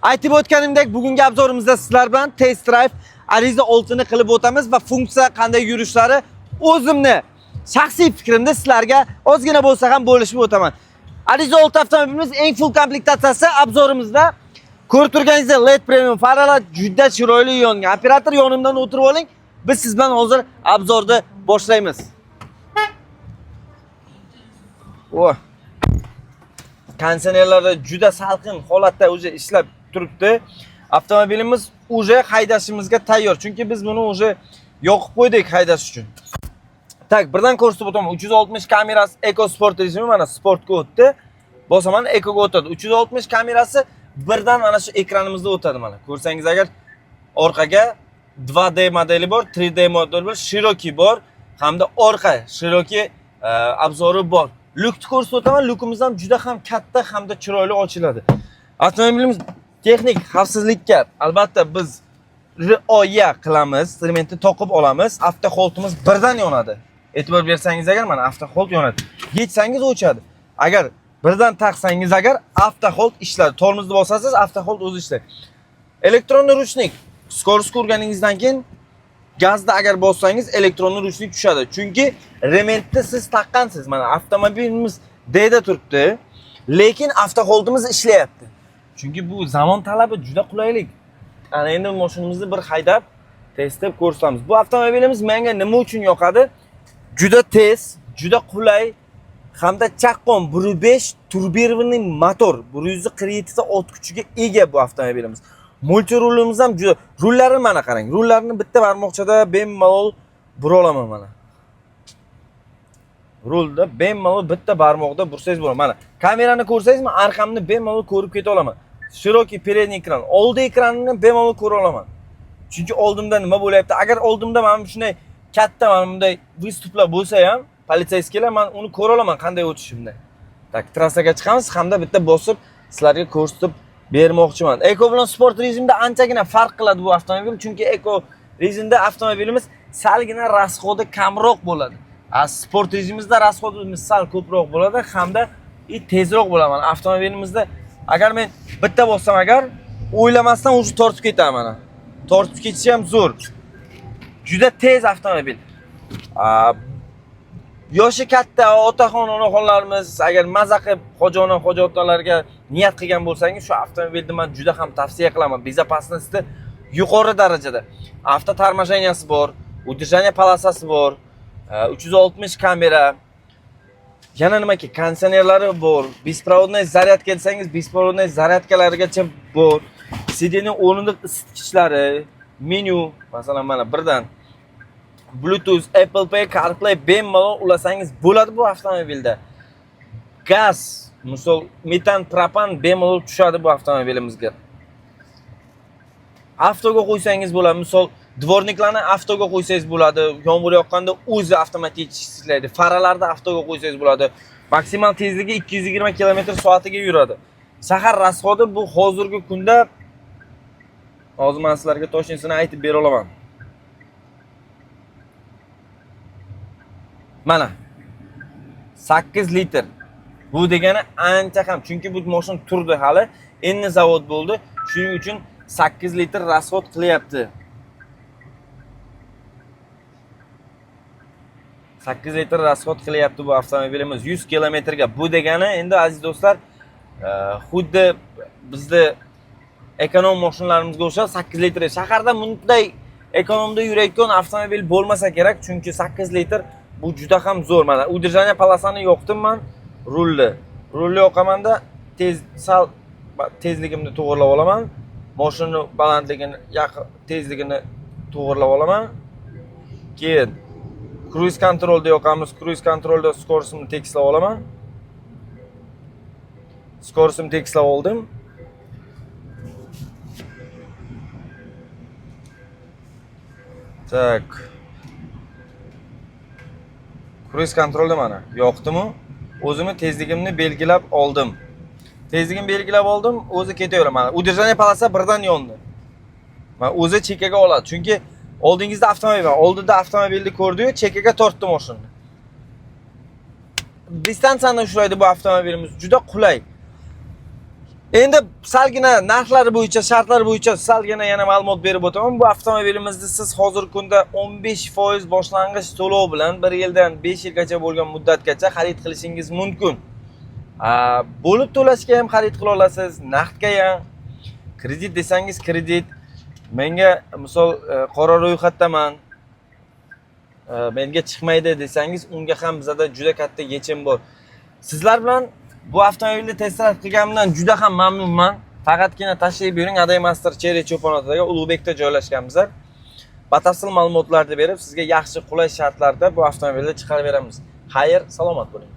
Aytib o'tganimdek, bugungi obzorimizda sizlar bilan test drive Ariza 6 ni qilib o'tamiz va funksiya qanday yurishlari o'zimni shaxsiy fikrimda sizlarga ozgina bo'lsa ham bo'lishib o'taman. Ariza 6 avtomobilimiz eng full komplektatsiyasi obzorimizda. Ko'rib turganingizdek, LED premium faralar juda chiroyli yongan. Operator yonimdan o'tirib oling. Biz siz bilan hozir obzorni boshlaymiz. Konditsionerlarda juda salqin holatda o'zi ishlab turibdi. Avtomobilimiz o'zi haydashimizga tayyor. Chunki biz buni o'zi yoqib qo'ydik haydash uchun. Tak, birdan ko'rsatib o'taman. 360 kamerasi Eco Sport rejimi, mana sportga o'tdi. Bosaman Eco'ga o'tadi. 360 kamerasi birdan mana shu ekranimizda o'tadi mana. Ko'rsangiz agar orqaga 2D modeli bor, 3D modeli bor, Cherokee bor, hamda orqa Cherokee obzori bor. Lukni ko'rsatib o'taman. Lukimiz ham juda ham katta hamda chiroyli ochiladi. Avtomobilimiz texnik xavfsizlikka albatta biz rioya qilamiz, instrumentni toqib olamiz. Avtoxoltimiz birdan yonadi. E'tibor bersangiz agar mana avtoxolt yonadi. Yechsangiz o'chadi. Agar birdan taqsangiz agar avtoxolt ishladi. Tormozni bosasangiz avtoxolt o'zi ishlaydi. Elektron ruchnik. Skoroskni urganingizdan keyin gazda agar bossangiz elektron ruchnik tushadi. Chunki rementni siz taqqansiz. Mana avtomobilimiz D'da turibdi, lekin avtoxoltimiz ishlayapti. Chunki bu zamon talabi juda qulaylik. Ana endi mashinamizni bir haydab testib ko'rsatamiz. Bu avtomobilimiz menga nima uchun yoqadi? Juda tez, juda qulay hamda chaqqon 1.5 turbovirli motor, 147 ot kuchiga ega bu avtomobilimiz. Multirulimiz ham juda, rullarini mana qarang. Rullarini bitta barmoqchada bemalol bura olaman mana. Rulda bemalol bitta barmoqda bursangiz bo'ladi. Mana kamerani ko'rsangizmi, arqamni bemalol ko'rib keta olaman. Cherokee передний ekran, oldi ekranini bemalol ko'ra olaman. Chunki oldimda nima bo'layapti? Agar oldimda mana shunday katta mana bunday vystuplar bo'lsa ham, politsiyskilar men uni ko'ra olaman qanday o'tishimni. Tak, trassaga chiqamiz hamda bitta bosib sizlarga ko'rsatib bermoqchiman. Eco bilan sport rejimda anchagina farq qiladi bu avtomobil, chunki Eco rejimda avtomobilimiz salgina rasxodi kamroq bo'ladi. Sport rejimimizda rasxodimiz sal ko'proq bo'ladi hamda tezroq bo'ladi. Mana avtomobilimizda agar men bitta bossam agar o'ylamasdan o'zi tortib ketaman mana. Tortib ketishi ham zo'r. Juda tez avtomobil. Yoshi katta otaxon onaxonlarimiz agar maza qilib xo'jona xo'jotlarga niyat qilgan bo'lsangiz, shu avtomobilni men juda ham tavsiya qilaman. Bezopasnosti yuqori darajada. Avto tarmojeniyasi bor, udержание polosasi bor, 360 kamera. Yana nimaki, konditsionerlari bor. Беспроводной zaryadka desangiz, беспроводной zaryadkalarigacha bor. Sideni o'rnida isitgichlari, menyu, masalan mana birdan Bluetooth, Apple Pay, CarPlay bemalol ulasangiz bo'ladi bu avtomobilda. Gaz, misol metan, propan bemalol tushadi bu avtomobilimizga. Avtoga qo'ysangiz bo'ladi, misol dvorniklarni avtoga qo'ysangiz bo'ladi. Yomg'ir yoqqanda o'zi avtomatik ishlaydi. Faralarni avtoga qo'ysangiz bo'ladi. Maksimal tezligi 220 km/soatiga yuradi. Shahar rasxodi bu hozirgi kunda hozir men sizlarga toshinsini aytib bera olaman. Mana 8 litr. Bu degani ancha ham, chunki bu mashina turdi hali, endi zavod bo'ldi. Shuning uchun 8 litr rasxod qilyapti. 8 litr rasxod qilyapti bu avtomobilimiz 100 kilometrga. Bu degani endi aziz do'stlar, xuddi bizda ekonom mashinalarimizga o'xshab 8 litr. Shaharda bunday ekonomda yurayotgan avtomobil bo'lmasa kerak, chunki 8 litr bu juda ham zo'r. Mana udержание polosani yoqdim men, rulni yoqamanda sal tezligimni to'g'rilab olaman. Mashina balandligini, tezligini to'g'rilab olaman. Keyin cruise controlda yoqamiz. Cruise controlda skorosimni tekslab olaman. Skorosimni tekslab oldim. Tak. Cruise controlda mana yoqdim-u, o'zimni tezligimni belgilab oldim. Tezligimni belgilab oldim, o'zi ketaveradi mana. Udержание polosa birdan yondi. Mana o'zi chekkaga oladi. Chunki oldingizda avtomobil bor. Oldida avtomobilni ko'rdi-yu, chekkaga tortdi mashinani. Distansiyani ushlaydi bu avtomobilimiz. Juda qulay. Endi salgina narxlari bo'yicha, shartlari bo'yicha salgina yana ma'lumot berib o'taman. Bu avtomobilimizni siz hozirgi kunda 15% boshlang'ich to'lov bilan 1 yildan 5 yilgacha bo'lgan muddatgacha xarid qilishingiz mumkin. Bo'lib to'lashga ham xarid qila olasiz, naqdga ham. Kredit desangiz kredit. Menga misol qora ro'yxatdaman. Menga chiqmaydi desangiz, unga ham bizda juda katta yechim bor. Sizlar bilan bu avtomobilni test drive qilganimdan juda ham mamnunman. Faqatgina tashrif buyuring, Aday Master Cherry Cho'ponotidagi Ulug'bekda joylashganmiz. Batafsil ma'lumotlarni berib, sizga yaxshi qulay shartlarda bu avtomobilni chiqarib beramiz. Xayr, salomat bo'ling.